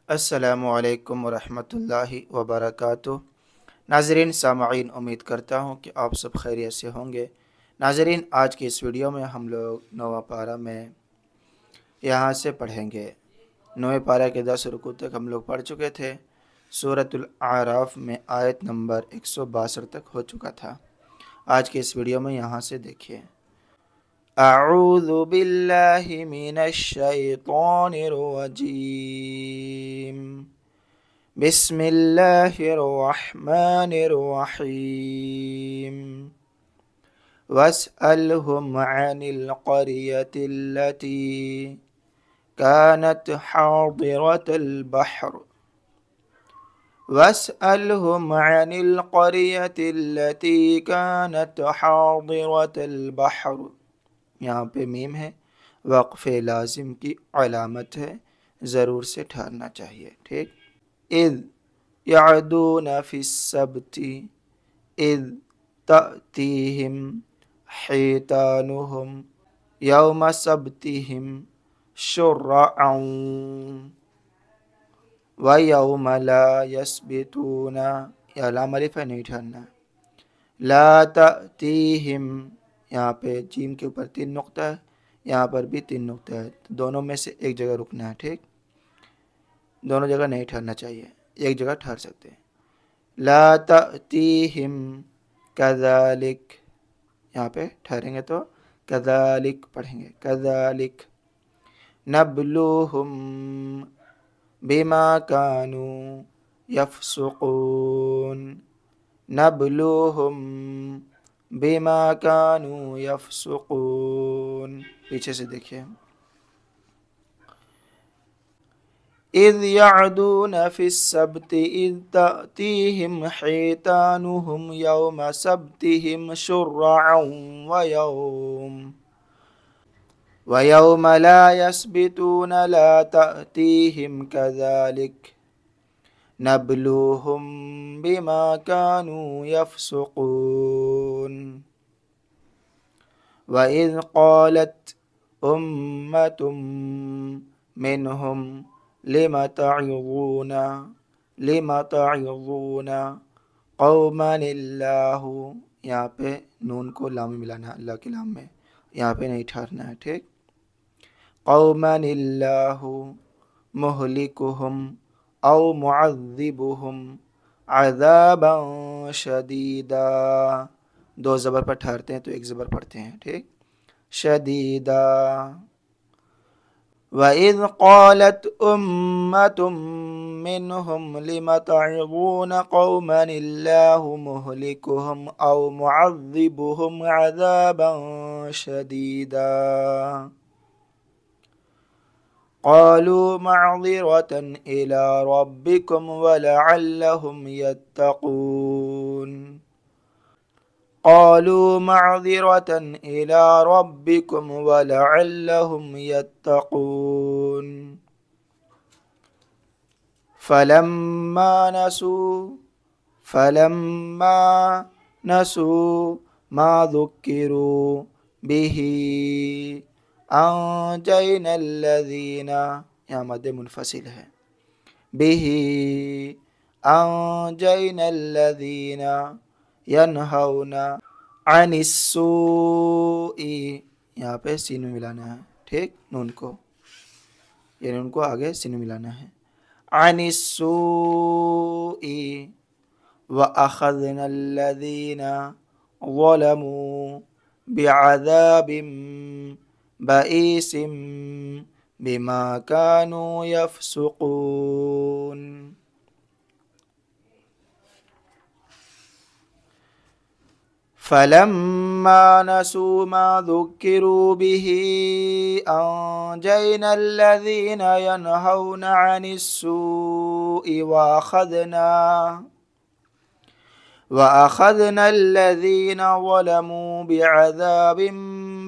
अस्सलामुअलैकुम वरहमतुल्लाहि वबरकातुह। नाज़रीन सामईन, उम्मीद करता हूँ कि आप सब खैरियत से होंगे। नाज़रीन, आज की इस वीडियो में हम लोग नौवा पारा में यहाँ से पढ़ेंगे। नौवे पारा के 10 रुकू तक हम लोग पढ़ चुके थे। सूरतुल आराफ में आयत नंबर 162 तक हो चुका था। आज के इस वीडियो में यहाँ से देखिए। अऊज़ु बिल्लाहि मिनश शैतानिर रजीम। बिस्मिल्लाहिर रहमानिर रहीम। वस्अलहुम अनिल क़रियतिल्लती कानत हादिरतल बहर। वस्अलहुम अनिल क़रियतिल्लती कानत हादिरतल बहर। यहाँ पे मीम है, वक़फ़े लाजिम की अलामत है, ज़रूर से ठहरना चाहिए। ठीक। इज़ यअदून फ़िस्सब्ति इज़ तअतीहिम हितानुहुम यौम सब्तिहिम शुर्अन व यौम ला यस्बितून। या लाम अलिफ है, नहीं ठहरना। ला तअतीहिम, यहाँ पे जीम के ऊपर 3 नुक्ता है, यहाँ पर भी 3 नुक्ता है, तो दोनों में से एक जगह रुकना है। ठीक, दोनों जगह नहीं ठहरना चाहिए, एक जगह ठहर सकते हैं। ला तअतीहिम कज़ालिक, यहाँ पे ठहरेंगे तो कज़ालिक पढ़ेंगे, कज़ालिक। नब्लुहुम बिमा कानू यफ़सुक़ून, नब्लुहुम बिमा कानू यफ़सुक़ून। पीछे से देखिए। इज़ यअदून फ़िस्सब्ति इज़ तअतीहिम हितानुहुम यौम सब्तिहिम शुर्अन व यौम ला यस्बितून ला तअतीहिम कज़ालिक नब्लुहुम बिमा कानू यफ़सुक़ून। व इज़ क़ालत उम्मतुम मिनहुम लिम तअज़ून क़ौमनिल्लाहु। यहाँ पे नून को लाम में मिलाना है, अल्लाह के लाम में, यहाँ पे नहीं ठहरना है। ठीक। क़ौमनिल्लाहु मुहलिकुहुम औ मुअज़्ज़िबुहुम अज़ाबन शदीदा। 2 ज़बर पर ठहरते हैं तो 1 ज़बर पढ़ते हैं। ठीक। शदीदा। व इज़ क़ालत उम्मतुम मिनहुम लिम तअज़ून क़ौमनिल्लाहु मुहलिकुहुम औ मुअज़्ज़िबुहुम अज़ाबन शदीदा क़ालू मअज़िरतन इला रब्बिकुम वलअल्लहुम यत्तक़ून। क़ालू मअज़िरतन इला रब्बिकुम वलअल्लहुम यत्तक़ून। फलम्मा नसू मा ज़ुक्किरू बिही अंजयनल्लज़ीना, यहाँ मद्दे मुनफ़सिल है, बिही अंजयनल्लज़ीना यनहौना अनिस्सूई। यहाँ पे सीन में मिलाना है। ठीक, नून को, ये नून को आगे सीन में मिलाना है। अनिस्सूई व अख़ज़नल्लज़ीना ज़लमू बिअज़ाबिम बईसिम बिमा कानू यफ़सुक़ून। फलम्मा नसू मा ज़ुक्किरू बिही अंजयनल्लज़ीना यनहौना अनिस्सूइ वअख़ज़नल्लज़ीना ज़लमू बिअज़ाबिम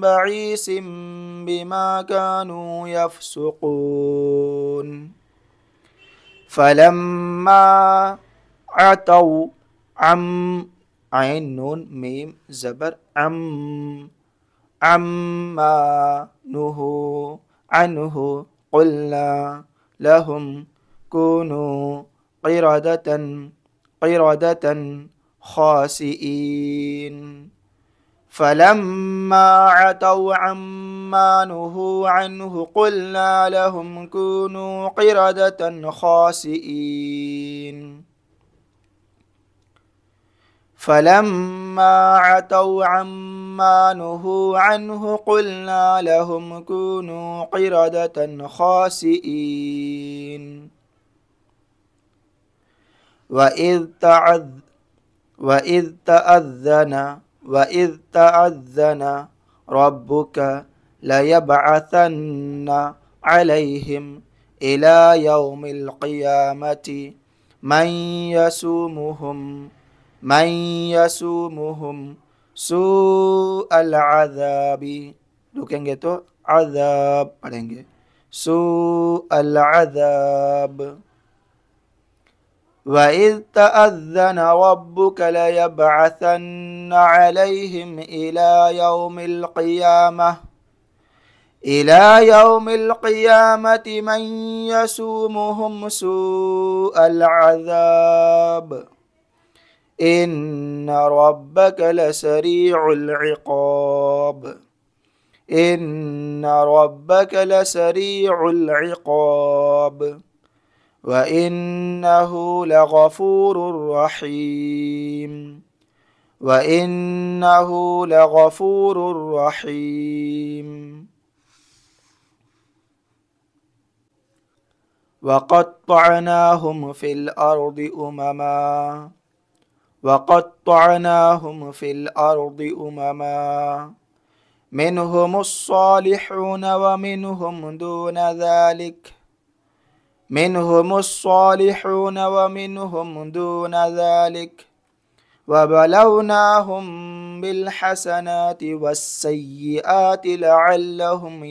बईसिम बिमा कानू यफ़सुक़ून। फलम्मा अतौ अम, आइन नून मीम ज़बर अम्मा नुहू अन्हु क़ुल्ना लहुम كونوا قردة خاسئين. فلما عتوا عما نهوا عنه قلنا لهم كونوا قردة خاسئين. فلما عتوا عما نهوا عنه قلنا لهم كونوا قردة خاسئين. وإذ تأذن ربك ليبعثن عليهم إلى يوم القيامة من يسومهم سوء العذاب. रुकेंगे तो अज़ाब पढ़ेंगे, سوء العذاب. وإذ تأذن ربك ليبعثن عليهم إلى يوم القيامة من يسومهم سوء العذاب إن ربك لسريع العقاب وإنه لغفور رحيم. وقطعناهم في الأرض أمما منهم الصالحون ومنهم دون ذلك وبلوناهم بالحسنات والسيئات لعلهم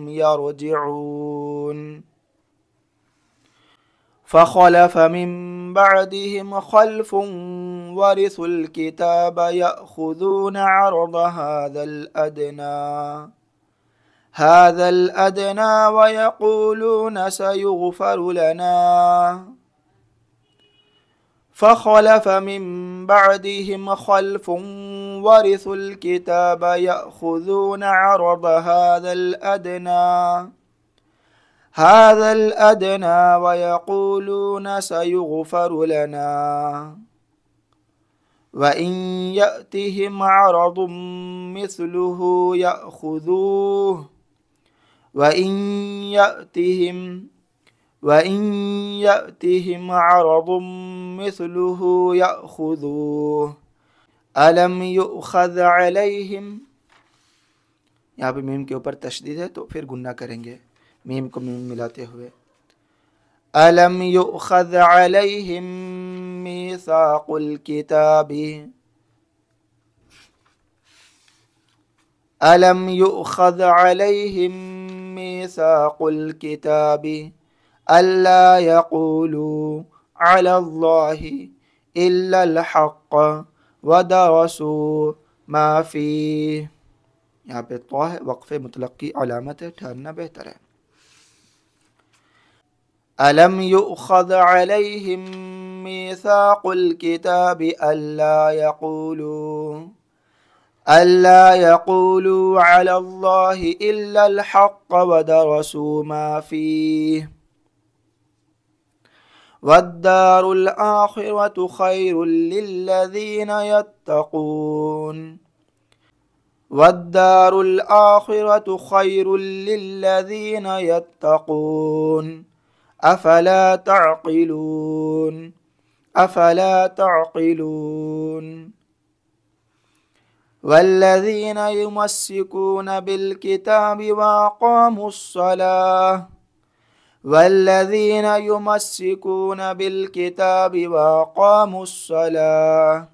يرجعون. فخلف من بعدهم خلف ورثوا الكتاب يأخذون عرض هذا الأدنى ويقولون سيغفر لنا. فخلف من بعدهم خلف ورثوا الكتاب يأخذون عرض هذا الأدنى ويقولون سيغفر لنا. وإن يأتهم عرض مثله يأخذوه ألم يؤخذ عليهم, यहाँ पे मीम के ऊपर तशदीद है तो फिर गुन्ना करेंगे मीम को मीम मिलाते हुए. ألم يؤخذ عليهم ميثاق الكتاب ألا يقولوا على الله إلا الحق ودرسوا ما فيه. यहाँ पे तो है, वक्फ़े मुतलक़ की अलामत है, ठहरना बेहतर है. ألم يؤخذ عليهم ميثاق الكتاب ألا يقولوا على الله إلا الحق ودرسوا ما فيه والدار الآخرة خير للذين يتقون أفلا تعقلون. والذين يمسكون بالكتاب وأقاموا الصلاة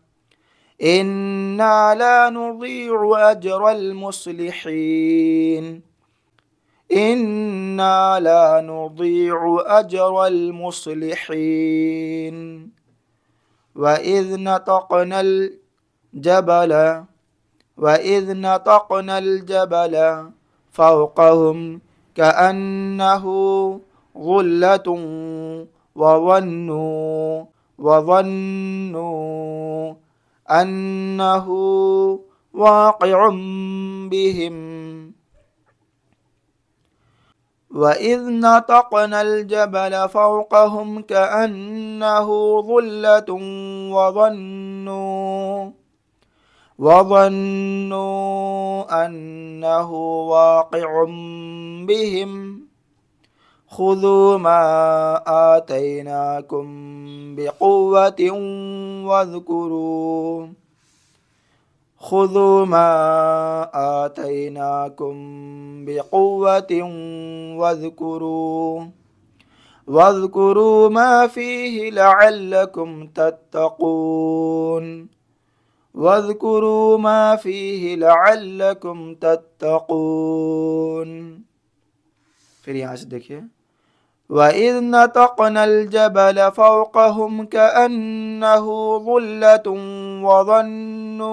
إنا لا نضيع أجر المصلحين. وإذ نتقنا الجبل वइज़ नतक़नल जबल फ़ौक़हुम कअन्नहु गुल्लतुन वज़न्नु अन्नहु वाक़िउम बिहिम वइज़ नतक़नल जबल फ़ौक़हुम कअन्नहु गुल्लतुन वज़न्नु अन्नहु वाक़िउम बिहिम खुज़ू मा आतैनाकुम बिक़ुव्वतिन वज़्कुरू खुज़ू मा आतैनाकुम बिक़ुव्वतिन वज़्कुरू मा फ़ीहि लअल्लकुम तत्तक़ून वज़्कुरू मा फ़ीहि लअल्लकुम तत्तक़ून। फिर यहाँ से देखिए, वइज़ नतक़नल जबल फ़ौक़हुम कअन्नहु गुल्लतुन वज़न्नु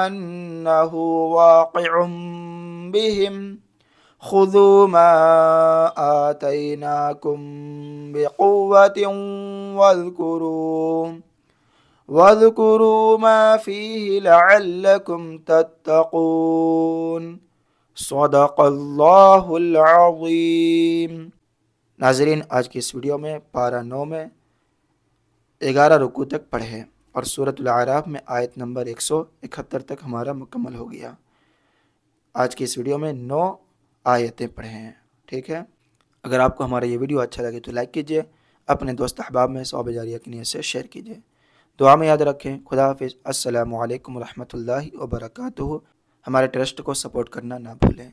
अन्नहु वाक़िउम बिहिम खुज़ू मा आतैनाकुम बिक़ुव्वतिन वज़्कुरू मा फ़ीहि लअल्लकुम तत्तक़ून। सदक़ल्लाहुल अज़ीम। नाज़रीन, आज की इस वीडियो में पारा 9 में 11 रुकू तक पढ़े हैं और सूरतुल आराफ में आयत नंबर 171 तक हमारा मुकम्मल हो गया। आज की इस वीडियो में 9 आयतें पढ़े हैं। ठीक है, अगर आपको हमारा ये वीडियो अच्छा लगे तो लाइक कीजिए, अपने दोस्त अहबाब में सवाब जारिया की नीयत से शेयर कीजिए। दुआ में याद रखें। खुदा हाफिज़। अस्सलामु अलैकुम रहमतुल्लाहि व बरकातुहू। हमारे ट्रस्ट को सपोर्ट करना ना भूलें।